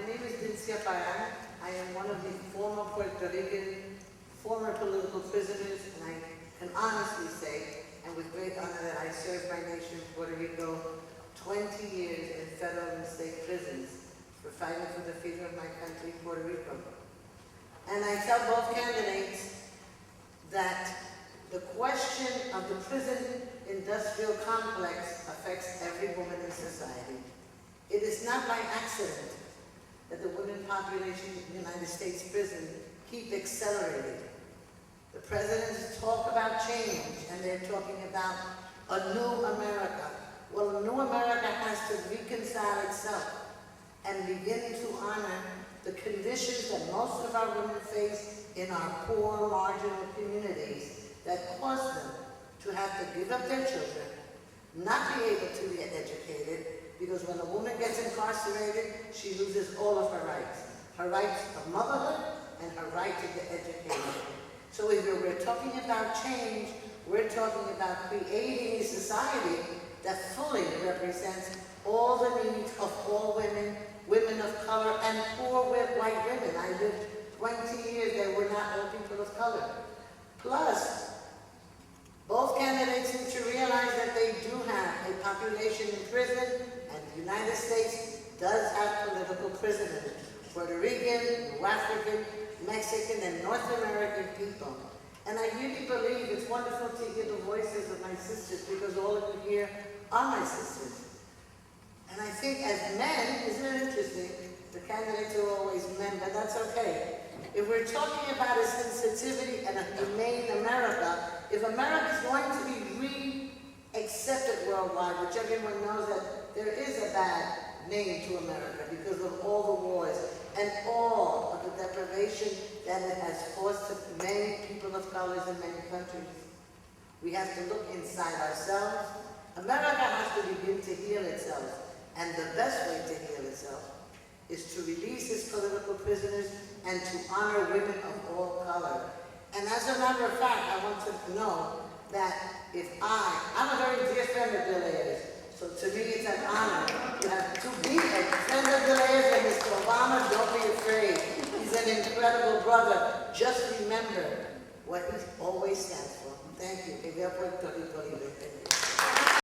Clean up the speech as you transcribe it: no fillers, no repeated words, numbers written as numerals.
name is Dincia Payan. I am one of the former Puerto Rican, former political prisoners, and I can honestly say, and with great honor, that I served my nation, Puerto Rico, 20 years in federal and state prisons for fighting for the freedom of my country, Puerto Rico. And I tell both candidates that the question of the prison industrial complex affects every woman in society. It is not by accident that the women population in the United States prison keep accelerating. The presidents talk about change, and they're talking about a new America. Well, a new America has to reconcile itself and begin to honor the conditions that most of our women face in our poor, marginal communities that cause them to have to give up their children, not be able to get educated, because when a woman gets incarcerated, she loses all of her rights of motherhood and her right to get educated. So if we're talking about change, we're talking about creating a society that fully represents all the needs of all women, women of color, and poor white women. I lived 20 years, there were not all people of color. Plus, both candidates need to realize that they do have a population in prison, and the United States does have political prisoners. Puerto Rican, New African, Mexican, and North American people. And I really believe it's wonderful to hear the voices of my sisters, because all of you here are my sisters. And I think as men, isn't it interesting? The candidates are always men, but that's okay. If we're talking about a sensitivity and a humane America, if America is going to be re-accepted worldwide, which everyone knows that there is a bad name to America because of all the wars and all of the deprivation that it has caused to many people of colors in many countries, we have to look inside ourselves. America has to begin to heal itself, and the best way to heal itself is to release its political prisoners and to honor women of all color. And as a matter of fact, I want to know that if I'm a very dear friend of Bill, so to me it's an honor to be a friend of Bill and Mr. Obama. Don't be afraid. He's an incredible brother. Just remember what he always stands for. Thank you. Que viva Puerto Rico libre.